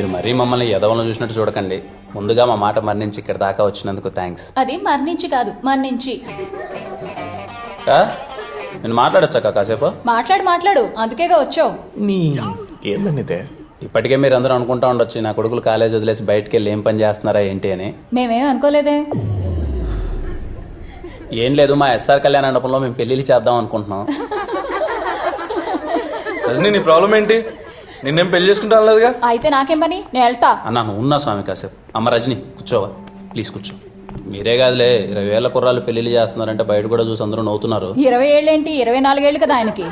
మీరు మరీ మమ్మల్ని ఎదవలను చూసినట్టు చూడకండి. ముందుగా మా మాట మరణించి ఇక్కడ దాకా వచ్చినందుకు థ్యాంక్స్. అది మరణించి కాదు, మరణించి. నేను మాట్లాడొచ్చాక కాసేపు? మాట్లాడు, అందుకేగా వచ్చావు. ఇప్పటికే మీరు అందరూ అనుకుంటా ఉండొచ్చు నా కొడుకులు కాలేజ్ వదిలేసి బయటకు వెళ్ళి ఏం పని చేస్తున్నారా ఏంటి అని. మేమేం అనుకోలేదే. ఏం లేదు, మా ఎస్ఆర్ కళ్యాణ మండపంలో మేము పెళ్లిళ్ళు చేద్దాం అనుకుంటున్నాం. రజనీ, నీ ప్రాబ్లం ఏంటి? నిన్నేం పెళ్లి చేసుకుంటాను లేదుగా. అయితే నాకేం పని, నేను వెళ్తా. అన్నా నువ్వు ఉన్నా స్వామి కాసేపు. అమ్మ రజనీ కూర్చోవా ప్లీజ్, కూర్చో. మీరే కాదులే 20 ఏళ్ల కుర్రాళ్ళు పెళ్లిళ్ళు చేస్తున్నారంటే బయట కూడా చూసి అందరూ నవ్వుతున్నారు. 20 ఏళ్ళేంటి, 24 ఏళ్ళు కదా ఆయనకి.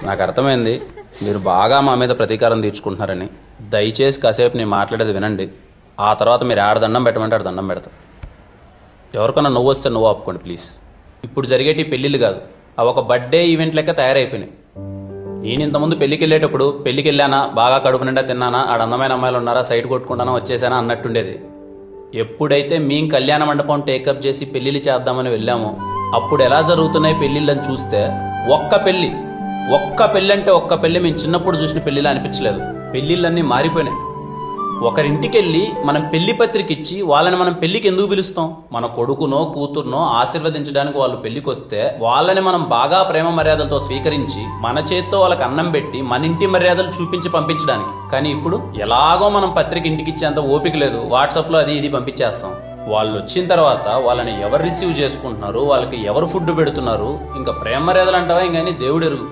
నాకు అర్థమైంది మీరు బాగా మా మీద ప్రతీకారం తీర్చుకుంటున్నారని. దయచేసి కాసేపు నేను మాట్లాడేది వినండి. ఆ తర్వాత మీరు ఆడదండం పెట్టమంటే ఆడ దండం పెడతాం. ఎవరికన్నా నువ్వు వస్తే నువ్వు ఆపుకోండి ప్లీజ్. ఇప్పుడు జరిగేటి పెళ్ళిళ్ళు కాదు, అవి ఒక బర్త్డే ఈవెంట్ లెక్క తయారైపోయినాయి. నేను ఇంతకుముందు పెళ్లికి వెళ్ళేటప్పుడు పెళ్లికి వెళ్ళానా, బాగా కడుపు నిండా తిన్నానా, ఆడ అందమైన అమ్మాయిలు ఉన్నారా, సైట్ కొట్టుకుంటానా, వచ్చేసానా అన్నట్టుండేది. ఎప్పుడైతే మేము కళ్యాణ మండపం టేకప్ చేసి పెళ్లిళ్ళు చేద్దామని వెళ్ళామో అప్పుడు ఎలా జరుగుతున్నాయి పెళ్లిళ్ళని చూస్తే ఒక్క పెళ్లి అంటే ఒక్క పెళ్లి మేము చిన్నప్పుడు చూసిన పెళ్లిలా అనిపించలేదు. పెళ్లిళ్ళన్నీ మారిపోయినాయి. ఒకరింటికి వెళ్ళి మనం పెళ్లి పత్రిక ఇచ్చి వాళ్ళని మనం పెళ్లికి ఎందుకు పిలుస్తాం? మన కొడుకునో కూతుర్నో ఆశీర్వదించడానికి వాళ్ళు పెళ్లికి వస్తే వాళ్ళని మనం బాగా ప్రేమ మర్యాదలతో స్వీకరించి మన చేత్తో వాళ్ళకి అన్నం పెట్టి మన ఇంటి మర్యాదలు చూపించి పంపించడానికి. కానీ ఇప్పుడు ఎలాగో మనం పత్రిక ఇంటికి ఇచ్చేంత ఓపిక లేదు, వాట్సాప్ లో అది ఇది పంపించేస్తాం. వాళ్ళు వచ్చిన తర్వాత వాళ్ళని ఎవరు రిసీవ్ చేసుకుంటున్నారు, వాళ్ళకి ఎవరు ఫుడ్ పెడుతున్నారు, ఇంకా ప్రేమ మర్యాదలు అంటావా ఇంకని దేవుడు ఎరుగు.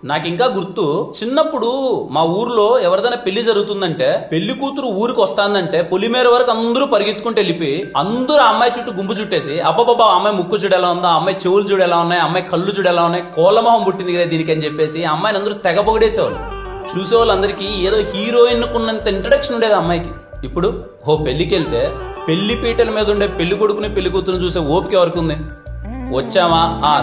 నాకు ఇంకా గుర్తు, చిన్నప్పుడు మా ఊర్లో ఎవరిదైనా పెళ్లి జరుగుతుందంటే పెళ్లి కూతురు ఊరికి వస్తాందంటే పొలిమేర వరకు అందరూ పరిగెత్తుకుంటూ వెళ్ళిపోయి అందరూ అమ్మాయి చుట్టూ గుంపు చుట్టేసి అబ్బాబా అమ్మాయి ముక్కు చూడు ఎలా ఉందా, అమ్మాయి చెవులు చూడు ఎలా ఉన్నాయి, అమ్మాయి కళ్ళు చూడు ఎలా ఉన్నాయి, కోళ్ళమొహం పుట్టింది కదా దీనికి అని చెప్పేసి అమ్మాయిని అందరూ తెగ పొగిడేసేవాళ్ళు. చూసేవాళ్ళందరికీ ఏదో హీరోయిన్ కున్నంత ఇంట్రడక్షన్ ఉండేది అమ్మాయికి. ఇప్పుడు పెళ్లికి వెళ్తే పెళ్లి పీటల మీద ఉండే పెళ్లి కొడుకుని పెళ్లి కూతురుని చూసే ఓపిక ఎవరికి ఉంది? వచ్చామా,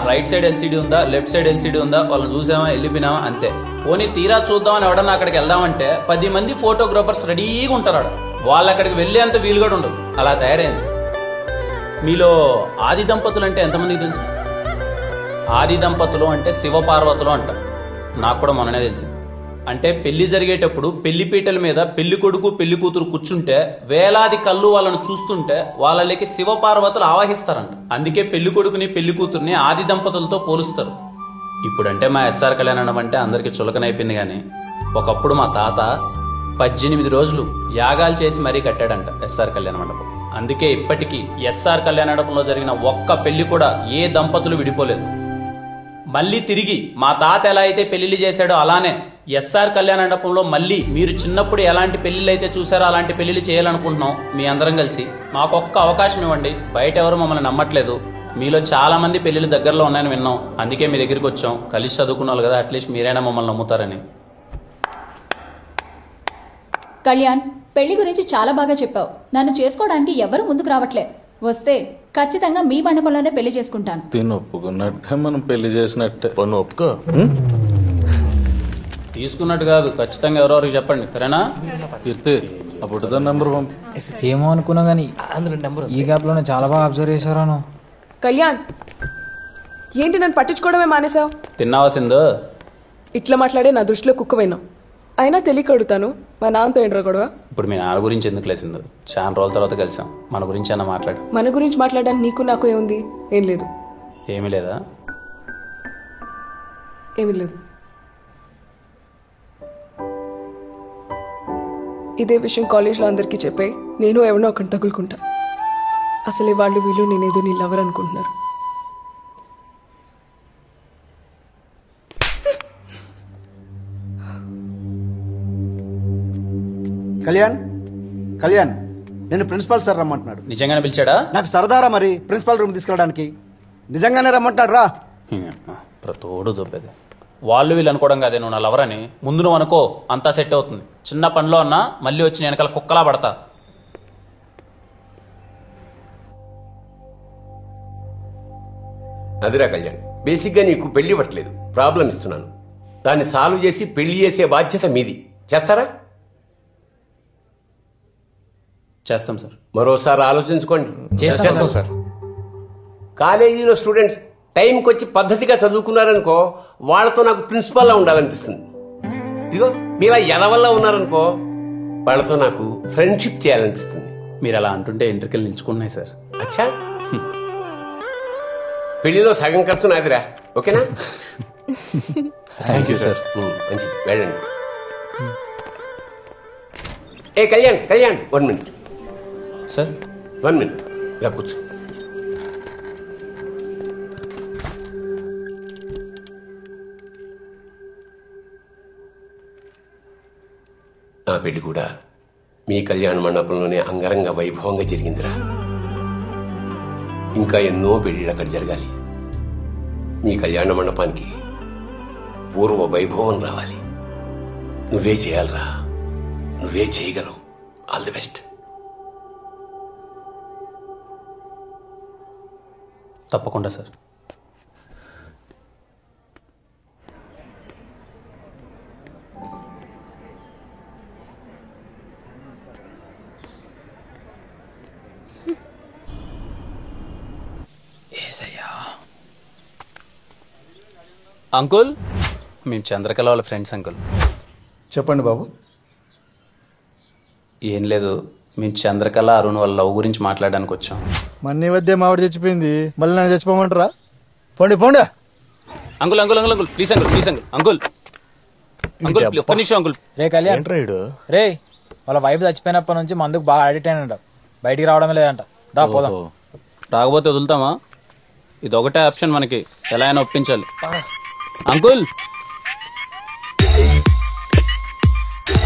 రైట్ సైడ్ ఎల్సీడీ ఉందా, లెఫ్ట్ సైడ్ ఎల్సీడీ ఉందా, వాళ్ళని చూసామా, వెళ్ళిపోయినామా, అంతే. పోనీ తీరా చూద్దామని ఎవడన్నా అక్కడికి వెళ్దామంటే 10 మంది ఫోటోగ్రాఫర్స్ రెడీగా ఉంటారు. వాళ్ళు అక్కడికి వెళ్ళేంత వీలు కూడా ఉండదు, అలా తయారైంది. మీలో ఆది దంపతులు అంటే ఎంతమందికి తెలుసు? ఆది దంపతులు అంటే శివపార్వతులు అంట. నాకు కూడా మొన్ననే తెలిసింది. అంటే పెళ్లి జరిగేటప్పుడు పెళ్లి పీటల మీద పెళ్లి కొడుకు పెళ్లి కూతురు కూర్చుంటే వేలాది కళ్ళు వాళ్ళను చూస్తుంటే వాళ్ళకి శివపార్వతులు ఆవాహిస్తారంట. అందుకే పెళ్లి కొడుకుని పెళ్లి కూతుర్ని ఆది దంపతులతో పోలుస్తారు. ఇప్పుడంటే మా ఎస్ఆర్ కళ్యాణం అంటే అందరికి చులకనైపోయింది. కానీ ఒకప్పుడు మా తాత 18 రోజులు యాగాలు చేసి మరీ కట్టాడంట ఎస్ఆర్ కళ్యాణ మండపం. అందుకే ఇప్పటికీ ఎస్ఆర్ కళ్యాణ మండపంలో జరిగిన ఒక్క పెళ్లి కూడా ఏ దంపతులు విడిపోలేదు. మళ్ళీ తిరిగి మా తాత ఎలా అయితే పెళ్లిళ్ళు చేశాడో అలానే ఎస్ఆర్ కళ్యాణ మండపంలో మళ్ళీ మీరు చిన్నప్పుడు ఎలాంటి పెళ్లిళ్ళు అయితే చూసారో అలాంటి పెళ్లిళ్ళు చేయాలనుకుంటున్నాం. మీ అందరం కలిసి మాకొక్క అవకాశం ఇవ్వండి. బయట ఎవరు మమ్మల్ని నమ్మట్లేదు. మీలో చాలా మంది పెళ్లిళ్ళు దగ్గరలో ఉన్నాయని విన్నాం, అందుకే మీ దగ్గరికి వచ్చాం. కలిసి చదువుకున్నాను కదా, అట్లీస్ట్ మీరైనా మమ్మల్ని నమ్ముతారని. కళ్యాణ్, పెళ్లి గురించి చాలా బాగా చెప్పావు. నన్ను చేసుకోవడానికి ఎవరు ముందుకు రావట్లే. వస్తే ఖచ్చితంగా మీ మండపంలోనే పెళ్లి చేసుకుంటాను. తిని ఒప్పుకున్నట్టే మనం పెళ్లి చేసినట్టే. ఒప్పుకో. తీసుకున్నట్టు కాదు, ఖచ్చితంగా ఎవరెవరికి చెప్పండి, సరేనా? అప్పుడు నంబర్ ఏమో అనుకున్నా గానీ ఈ గ్యాప్ లోనే చాలా బాగా అబ్జర్వ్ చేశారాను. కళ్యాణ్, ఏంటి నన్ను పట్టించుకోవడమే మానేసావు? తిన్నావా సింధు? ఇట్లా మాట్లాడే నా దృష్టిలో కుక్కవైనావు. అయినా తెలియక అడుగుతాను, మా నాన్నతో ఏంట్రా గొడవ? ఇప్పుడు మీ నాన్న గురించి ఎందుకు లేసిందో, చాలా రోజుల తర్వాత కలిసాం, మన గురించి అన్న మాట్లాడు. మన గురించి మాట్లాడడానికి నీకు నాకు ఏముంది? ఏం లేదు. ఏమీ లేదా? ఏమీ లేదు. ఇదే విషయం కాలేజ్లో అందరికీ చెప్పే నేను ఎవరినో ఒకటి తగులుకుంటా. అసలే వాళ్ళు వీళ్ళు నేనేదో నీ లవర్ అనుకుంటున్నారు. కళ్యాణ్ నేను ప్రిన్సిపాల్ సార్ రమ్మంటున్నాడు. నిజంగానే పిలిచాడా? నాకు సరదారా మరి ప్రిన్సిపాల్ రూమ్ తీసుకెళ్ళడానికి. నిజంగానే రమ్మంటాడు రా. తోడు దొబ్బేది. వాళ్ళు వీళ్ళు అనుకోవడం కాదే నువ్వు నా లవర్ అని. ముందు నువ్వు అనుకో, అంతా సెట్ అవుతుంది. చిన్న పనిలో అన్నా మళ్ళీ వచ్చి నేను వెనకాల కుక్కలా పడతా. అదిరా కళ్యాణ్, బేసిక్గా నీకు పెళ్లి ఇవ్వట్లేదు, ప్రాబ్లం ఇస్తున్నాను. దాన్ని సాల్వ్ చేసి పెళ్లి చేసే బాధ్యత మీది. చేస్తారా? చేస్తాం సార్. మరోసారి ఆలోచించుకోండి. చేస్తాం సార్. కాలేజీలో స్టూడెంట్స్ టైంకి వచ్చి పద్ధతిగా చదువుకున్నారనుకో, వాళ్ళతో నాకు ప్రిన్సిపాల్లా ఉండాలనిపిస్తుంది. ఇదిగో మీలా ఎదవల్లా ఉన్నారనుకో వాళ్ళతో నాకు ఫ్రెండ్షిప్ చేయాలనిపిస్తుంది. మీరు అలా అంటుంటే ఎంట్రికలు నిల్చుకున్నాయి సార్. అచ్చా, పెళ్లిలో సగం ఖర్చు నాదిరా, ఓకేనా? Thank you sir. మంచిది, వెళ్ళండి. ఏ Kalyan Kalyan 1 minute sir. 1 minute ఇలా కూర్చో. నా పెళ్లి కూడా మీ కళ్యాణ మండపంలోనే అంగరంగ వైభవంగా జరిగిందిరా. ఇంకా ఎన్నో పెళ్లిళ్ళు అక్కడ జరగాలి. మీ కళ్యాణ మండపానికి పూర్వ వైభవం రావాలి. నువ్వే చేయాలరా, నువ్వే చేయగలవు. All the best. తప్పకుండా సార్. అంకుల్, మేము చంద్రకళ వాళ్ళ ఫ్రెండ్స్ అంకుల్. చెప్పండి బాబు. ఏం లేదు, మేము చంద్రకళ అరుణ్ వాళ్ళ లవ్ గురించి మాట్లాడడానికి వచ్చాం. మన్నీ వద్దే మావిడ చచ్చిపోయింది, మళ్ళీ నన్ను చచ్చిపోమంటారా? పోండి పోండి. Uncle uncle uncle uncle please uncle, please uncle uncle uncle ఒక్క నిమిషం అంకుల్. రే కళ్యాణ్, రే వాళ్ళ వైఫ్ చచ్చిపోయినప్పటి నుంచి మందుకు బాగా అడిక్ట్ అయినంట, బయటికి రావడమే లేదంట. దా పోదాం. రాకపోతే వదులుతామా? ఇది ఒకటే ఆప్షన్ మనకి, ఎలా అయినా ఒప్పించాలి. అంకుల్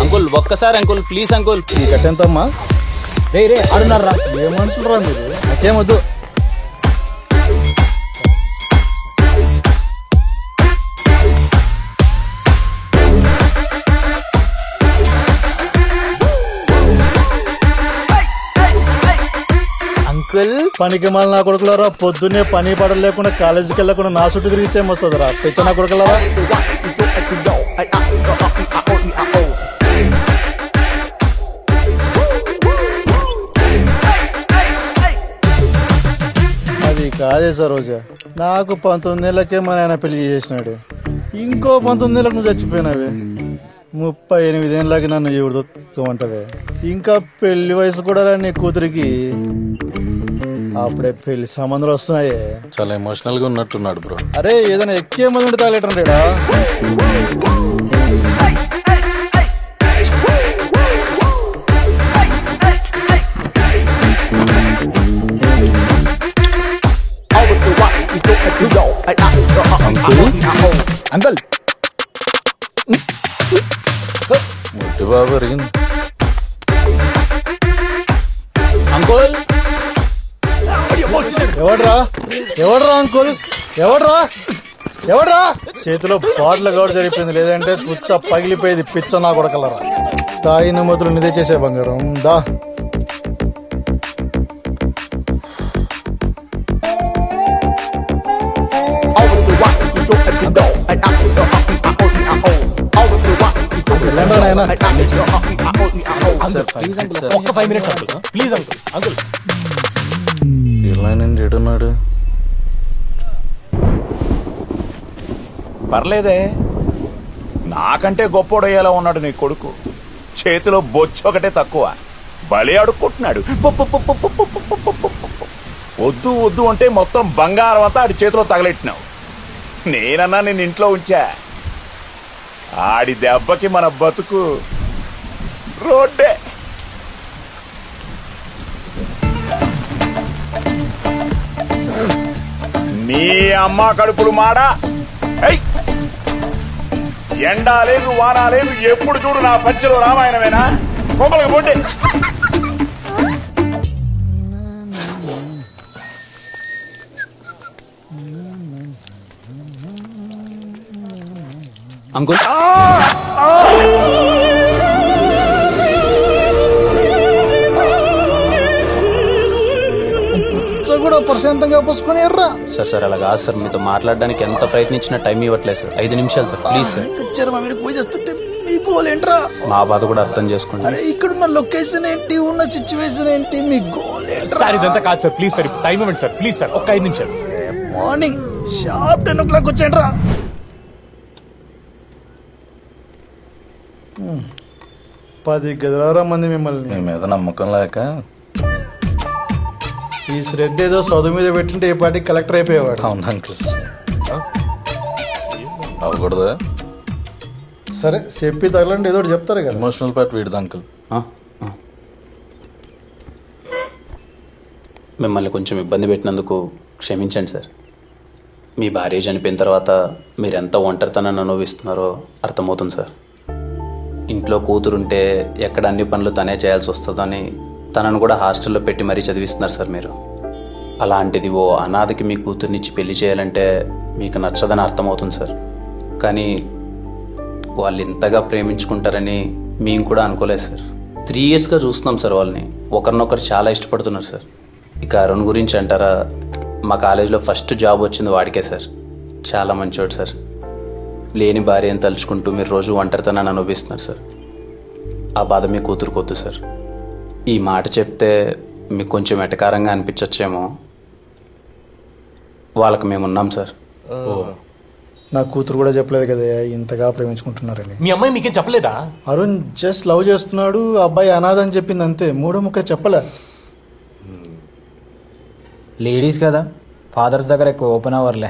అంకుల్ ఒక్కసారి అంకుల్, ప్లీజ్ అంకుల్. ఈ కట్టెంతమ్మా? రే రే ఆడున్నారా? ఏ మనుషులు రా మీరు, నాకేమొద్దు. అంకుల్ పనికి మళ్ళీ నా కొడుకులారా, పొద్దున్నే పని పడలు లేకుండా కాలేజీకి వెళ్ళకుండా నా చుట్టూ తిరిగితే ఏమొస్తుందిరా? తెచ్చ నా కొడుకులారా. అది కాదే సరోజా, నాకు 19 ఏళ్ళకే మా నాయన పెళ్లి చేసినాడు. ఇంకో 19 ఏళ్ళకి నువ్వు చచ్చిపోయినావే. 38 ఏళ్ళకి నన్ను ఎవరు దొక్కమంటావే? ఇంకా పెళ్లి వయసు కూడా నీ కూతురికి. అప్పుడే పెళ్లి సంబంధాలు వస్తున్నాయే. చాలా ఎమోషనల్ గా ఉన్నట్టున్నాడు బ్రో. అరే ఏదైనా ఎక్కే మంది ఉంటే తాగలేటంటాడా? అంకుల్ ముట్టి బాబు ఎరిగింది. అంకుల్ ఎవడ్రా ఎవడ్రా అంకుల్, ఎవడ్రా ఎవడ్రా? చేతిలో బాటిల్ గౌడ జరిగిపోయింది, లేదంటే పుచ్చ పగిలిపోయేది. పిచ్చ నా కొడకలరా. తాగిన మొదలు నిదే చేసే బంగారం దా. ఒక్క 5 minutes uncle, please uncle. Uncle ఇలా నేను ఏడున్నాడు. పర్లేదే, నాకంటే గొప్పోడయ్యేలా ఉన్నాడు నీ కొడుకు. చేతిలో బొచ్చు ఒకటే తక్కువ, బలి అడుక్కుంటున్నాడు. వద్దు వద్దు అంటే మొత్తం బంగారం అంతా ఆడి చేతిలో తగలెట్టినావు. నేనన్నా నేను ఇంట్లో ఉంచా. ఆడి దెబ్బకి మన బతుకు రోడ్డే. నీ అమ్మ కడుపులు మాడా. ఎండా లేదు వానా లేదు, ఎప్పుడు చూడు నా పంచలో రామాయణమేనా? కొమ్మలకు పోండి. అంకుల్ కూడా ప్రశాంతంగా పోసుకొని ఎర్రా. సార్ సార్ అలా కాదు సార్, మీతో మాట్లాడడానికి ఎంత ప్రయత్నించినా టైం ఇవ్వట్లేదు సార్. 5 నిమిషాలు సార్, ప్లీజ్ సార్. పూజ చేస్తుంటే మీ గోల్ ఏంట్రా? మా బాధ కూడా అర్థం చేసుకోండి. అరే ఇక్కడున్న లొకేషన్ ఏంటి, ఉన్న సిచ్యువేషన్ ఏంటి, మీ గోల్ ఏంట్రా? సార్ ఇదంతా కాదు సార్, ప్లీజ్ సార్ టైం ఇవ్వండి సార్, ప్లీజ్ సార్ ఒక్క 5 నిమిషాలు. Morning sharp 10 o'clock వచ్చేయండిరా. 10 గదిలారా మంది మిమ్మల్ని. మీ మీద నమ్మకం లేక ఈ శ్రద్ధ ఏదో చదువు మీద పెట్టింటే ఏ పార్టీ కలెక్టర్ అయిపోయేవాడు. అవును అంకుల్. అవ్వకూడదా? సరే చెప్పి తగలండి, ఏదో ఒకటి చెప్తారు కదా. ఎమోషనల్ పార్ట్ వీడిది అంకుల్. మిమ్మల్ని కొంచెం ఇబ్బంది పెట్టినందుకు క్షమించండి సార్. మీ భార్య చనిపోయిన తర్వాత మీరు ఎంత ఒంటరితనాన్ని అనుభవిస్తున్నారో అర్థమవుతుంది సార్. ఇంట్లో కూతురుంటే ఎక్కడ అన్ని పనులు తనే చేయాల్సి వస్తుందని తనను కూడా హాస్టల్లో పెట్టి మరీ చదివిస్తున్నారు సార్ మీరు. అలాంటిది ఓ అనాథకి మీ కూతుర్నిచ్చి పెళ్లి చేయాలంటే మీకు నచ్చదని అర్థమవుతుంది సార్. కానీ వాళ్ళు ఇంతగా ప్రేమించుకుంటారని మేము కూడా అనుకోలేదు సార్. 3 yearsగా చూస్తున్నాం సార్ వాళ్ళని. ఒకరినొకరు చాలా ఇష్టపడుతున్నారు సార్. ఇక అరుణ్ గురించి అంటారా, మా కాలేజీలో ఫస్ట్ జాబ్ వచ్చింది వాడికే సార్. చాలా మంచివాడు సార్. లేని భార్యను తలుచుకుంటూ మీరు రోజు ఒంటరితనాన్ని అనుభవిస్తున్నారు సార్. ఆ బాధ మీ కూతురుకొద్దు సార్. ఈ మాట చెప్తే మీకు కొంచెం ఎటకారంగా అనిపించచ్చేమో, వాళ్ళకి మేమున్నాం సార్. నా కూతురు కూడా చెప్పలేదు కదా ఇంతగా ప్రేమించుకుంటున్నారని. మీ అమ్మాయి మీకేం చెప్పలేదా? అరుణ్ జస్ట్ లవ్ చేస్తున్నాడు, అబ్బాయి అనాథ అని చెప్పింది అంతే. 3 ముక్క చెప్పలే. లేడీస్ కదా, ఫాదర్స్ దగ్గర ఎక్కువ ఓపెన్ అవర్లే.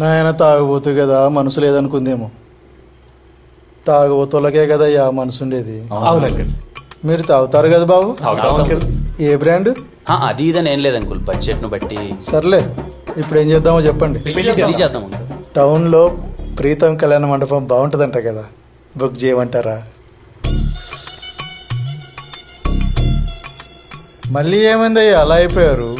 నాయన తాగుబోతు కదా, మనసు లేదనుకుందేమో. తాగుబోతులకే కదా ఆ మనసు ఉండేది. అవును అంకుల్. మీరు తాగుతారు కదా బాబు? అంకుల్. ఏ బ్రాండ్? అది ఇదని ఏం లేదు అంకుల్, బడ్జెట్ను బట్టి. సర్లే, ఇప్పుడు ఏం చేద్దామో చెప్పండి. పెళ్లి చేద్దాం. టౌన్లో ప్రీతం కళ్యాణ మండపం బాగుంటుందంట కదా, బుక్ చేయమంటారా? మళ్ళీ ఏమైందయ్యా అలా అయిపోయారు?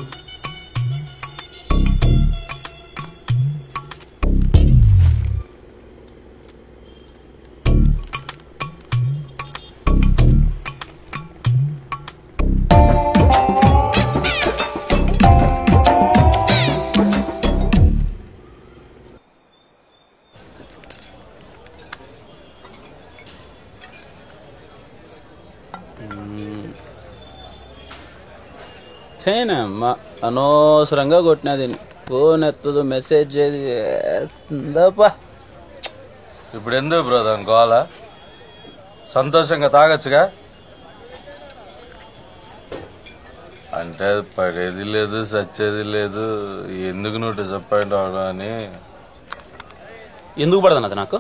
చేయనమ్మా అనవసరంగా కొట్టినది. Phone ఎత్తదు, message చేద్దాపా. ఇప్పుడు ఎందుకు బ్రదర్ గోల? సంతోషంగా తాగొచ్చుగా. అంటే పడేది లేదు, సచ్చేది లేదు, ఎందుకు నువ్వు డిసప్పాయింట్ అవడం అని. ఎందుకు పడదు అది నాకు?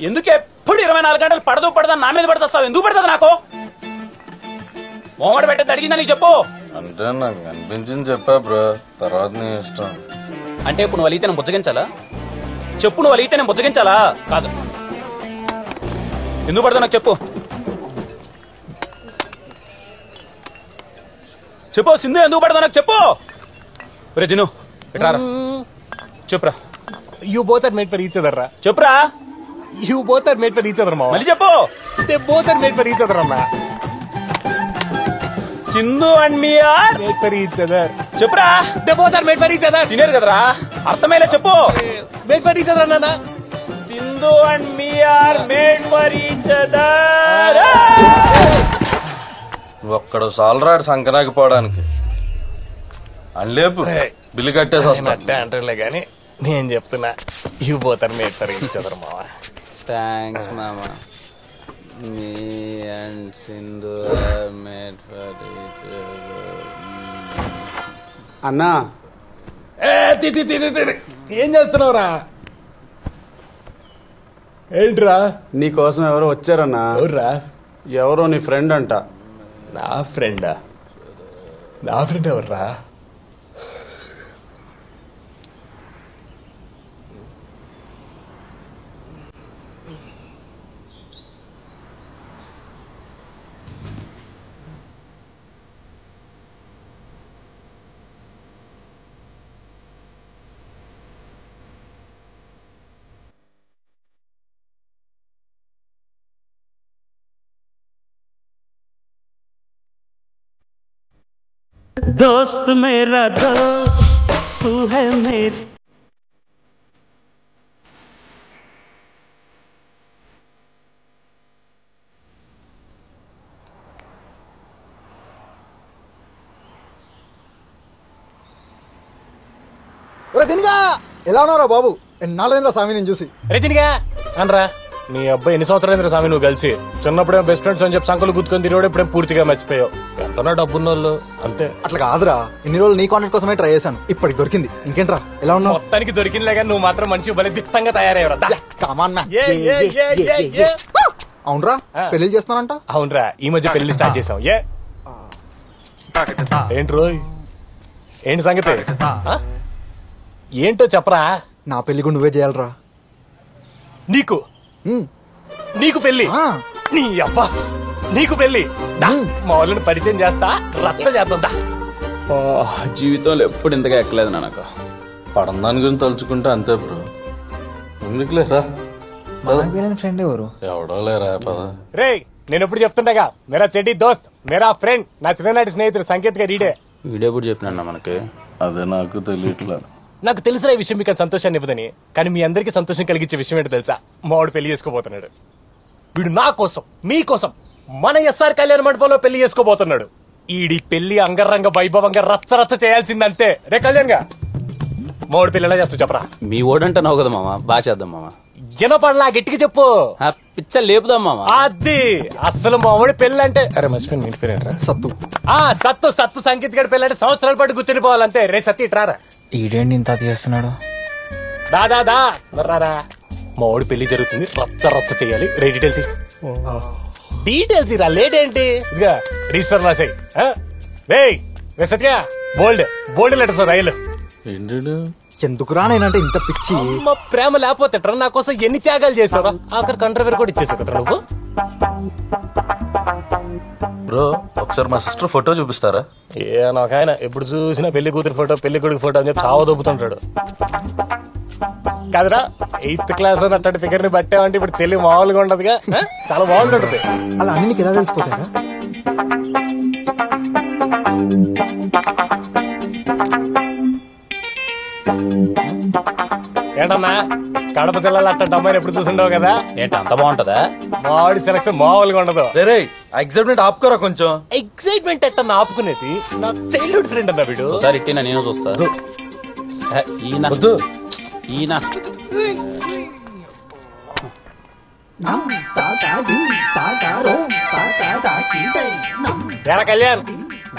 ఎందుకు ఎప్పుడు 24 గంటలు పడదని నా మీద పడుతావు? ఎందుకు పడుతుంది నాకు? మోమడ పెట్టేది అడిగిందా నీకు చెప్పు. అంటే నాకు అనిపించింది చెప్పా బ్రో, తర్వాత నీ ఇష్టం. అంటే ఇప్పుడు నువ్వు అలిగితే నేను బుజ్జగించాలా? చెప్పు, నువ్వు అలిగితే నేను బుజ్జగించాలా? కాదు. ఎందుకు పడతా నాకు చెప్పు. చెప్పు సింధు, ఎందుకు పడతా నాకు చెప్పు. రే దిను ఎట్రారా, చెప్పురా. You both are made for each other రా. చెప్పురా. You both are made for each other మావా. మళ్ళీ చెప్పు. They both are made for each other అన్నా. Sindhu and me are Made for each other. చెప్పురా. They both are made for each other. Senior కదరా, అర్థమయ్యేలా చెప్పు. Made for each other అన్నా. Sindhu and me are made for each other. ఒక్కడు సాలరాడు సంకనాకి పోవడానికి. అని లేపు, బిల్లు కట్టేసి వస్తా. అంటారులే కానీ నేను చెప్తున్నా, you both are made for each other మావా. థ్యాంక్స్ మామా. Me and Sindhu are made for each other. అన్నా ఏం చేస్తున్నావురా? ఏంట్రా? నీకోసం ఎవరో వచ్చారన్నా. ఎవర్రా? ఎవరో నీ ఫ్రెండ్ అంట. నా ఫ్రెండా? నా ఫ్రెండ్ ఎవర్రా? दोस्त मेरा दोस्त तू है मेरी. దినిగా ఎలా ఉన్నారా బాబు? ఎన్నాళ్ళైందా స్వామి నేను చూసి. రజనిగా అనరా, నీ అబ్బాయి ఎన్ని సంవత్సరాలు స్వామి నువ్వు కలిసి చిన్నప్పుడే బెస్ట్ ఫ్రెండ్స్ అని చెప్పి సంకలు గుర్తుకొని తిరిగి ఇప్పుడే పూర్తిగా మర్చిపోయావు. ఎంతనా డబ్బున్న వాళ్ళు అంతే. అట్లా కాదురా, ఇన్ని రోజులు నీ కాంటాక్ట్ కోసమే ట్రై చేశాను, ఇప్పటికి దొరికింది. ఇంకేంట్రా ఎలా ఉన్నావు? మొత్తానికి దొరికిందిలే కానీ నువ్వు మాత్రం మంచి భలే దిట్టంగా తయారయ్యవరా. అవునరా, పెళ్లి చేస్తానంట. అవునరా, ఈ మధ్య పెళ్లి స్టార్ట్ చేసాం. ఏంటి రోయ్, ఏంటి సంగతి? ఏంటో చెప్పరా. నా పెళ్లి కూడా నువ్వే చేయాలరా. నీకు నీకు పెళ్లి? నీ అబ్బా, నీకు పెళ్లి? మా వాళ్ళని పరిచయం చేస్తా, రచ్చ చేద్దా. జీవితంలో ఎప్పుడు ఇంతగా ఎక్కలేదు నాకు. పడందాని గురించి తలుచుకుంటే అంతే బ్రో. ఎందుకులేరా, ఫ్రెండ్ ఎవరు? ఎవడో లేరా పద. రే నేను ఎప్పుడు చెప్తుండగా, మేరా చెడ్డి దోస్త్, మేరా ఫ్రెండ్, నా చిన్ననాటి స్నేహితుడు సంకేత్ గా రీడే. వీడెప్పుడు చెప్పినా మనకి? అదే నాకు తెలియట్లేదు. నాకు తెలిసిన ఈ విషయం మీకు సంతోషాన్ని ఇవ్వదని, కానీ మీ అందరికీ సంతోషం కలిగించే విషయం ఏంటో తెలుసా? మావాడు పెళ్లి చేసుకోబోతున్నాడు. వీడు నా కోసం, మీకోసం మన ఎస్ఆర్ కళ్యాణ మండపంలో పెళ్లి చేసుకోబోతున్నాడు. ఈడి పెళ్లి అంగరంగ వైభవంగా రచ్చ రచ్చ చేయాల్సిందంతే. రే కళ్యాణ్ గా మావాడు పెళ్లి ఎలా చేస్తూ చెప్పరా. మీ ఓడంటే నవ్వు కదా మామ, బాగా చేద్దాం మామ. జనపడలా గట్టిగా చెప్పు. పిచ్చ లేపుదాం మామ. అది అసలు మావాడి పెళ్లి అంటే, అరే మర్చిపోయిన ఇంటి పేరేంట్రా? సత్తు. సత్తు సత్తు సంకేత్ గడి పెళ్లి అంటే సంవత్సరాల పాటు గుర్తుండిపోవాలంతే. రే సత్తి ఇట్రారా. ఈడేంటి ఇంత చేస్తున్నాడు? దాదా రారా, మా వాడు పెళ్లి జరుగుతుంది, రచ్చ రచ్చ చేయాలి. రే డీటెయిల్స్ ఇరా, లేట్ ఏంటి? ఇదిగా రిజిస్టర్ రాసాయి. రే సత్య, బోల్డ్ బోల్డ్ లెటర్స్ రైలు. ఎందుకురా నేనంటే ఇంత పిచ్చి? ప్రేమ లేకపోతే నా కోసం ఎన్ని త్యాగాలు చేసావా? ఆఖరి కంట్రవేర్ కూడా ఇచ్చేసావు కదా నువ్వు. బ్రో ఒకసారి మా సిస్టర్ ఫోటో చూపిస్తారా? నాకు ఆయన ఎప్పుడు చూసినా పెళ్లి కూతురు ఫోటో, పెళ్లి కొడుకు ఫోటో అని చెప్పి సావ దొబ్బుతుంటాడు. కాదురా, 8th క్లాస్ లో అట్లాంటి ఫిగర్ ని పట్టామంటే ఇప్పుడు చెల్లి మామూలుగా ఉండదుగా, చాలా బాగుంటుంది. అలా అన్ని నీకు ఎలా తెలిసిపోతారా? ఏంటన్నా కడప జిల్లాలో అట్లాంటి అమ్మాయిని ఎప్పుడు చూసిండవు కదా? ఏంటి అంత బాగుంటదా? మావాడి సెలక్షన్ మామూలుగా ఉండదు. ఎక్సైట్మెంట్ ఆపుకోరా కొంచెం. ఎక్సైట్మెంట్ ఎట్టన్నా ఆపుకునేది? నా చైల్డ్హుడ్ ఫ్రెండ్ అన్నా వీడు. ఒకసారి ఇట్టినా నేను చూస్తా. ఈయన ఏడా కళ్యాణ్,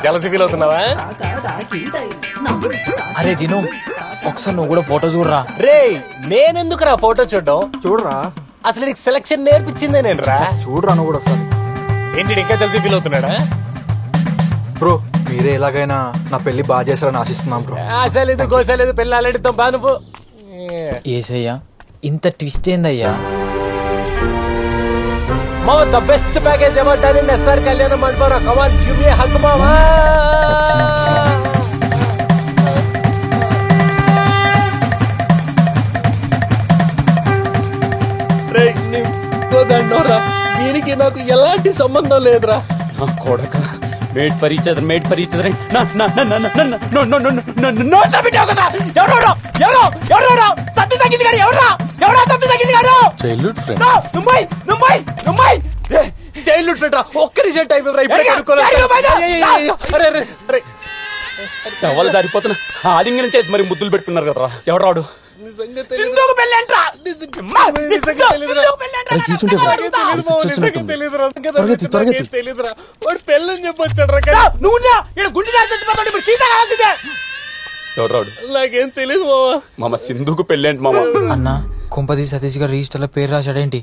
జలసి ఫీల్ అవుతున్నావా? అరే దిను, ఒకసారి నువ్వు కూడా ఫోటో చూడరా. రే నేనెందుకు రా ఫోటో చూడడం? చూడరా, అసలు నీకు సెలక్షన్ నేర్పించిందే నేను రా. చూడరా నువ్వు కూడా ఒకసారి. ఏంటి ఇంకా జల్దీ ఫీల్ అవుతున్నాడా? బ్రో మీరే ఎలాగైనా నా పెళ్లి బాగా చేస్తారని ఆశిస్తున్నాం బ్రో. ఆశలేదు గోసలేదు, పెళ్లి ఆల్రెడీతో బానుపు. ఏసయ్యా, ఇంత ట్విస్ట్ ఏందయ్యా? మా ద బెస్ట్ ప్యాకేజ్ అవార్డ్ అని ఎస్ఆర్ కళ్యాణ మండపం. కమాన్ గివ్ మీ హగ్ మామా. దీనికి నాకు ఎలాంటి సంబంధం లేదురా. నా కొడక, made for each other, made for each other. Childhood friend. Childhood friend రా. ఒక్క రిజల్ట్ అయిపోయింది. టవల్ సరిపోతున్నా ఆలింగనం చేసి మరి ముద్దులు పెట్టుకున్నారు కదరా. ఎవడు రాడు? పెళ్ళని చెప్పొచ్చాడు. ఎవడు రాడు? నాకేం తెలీదు మామ. మామ సింధుకు పెళ్ళేంటి మామ? అన్న కుంపది సతీష్ గారు రిజిస్టర్ లో పేరు రాశాడేంటి?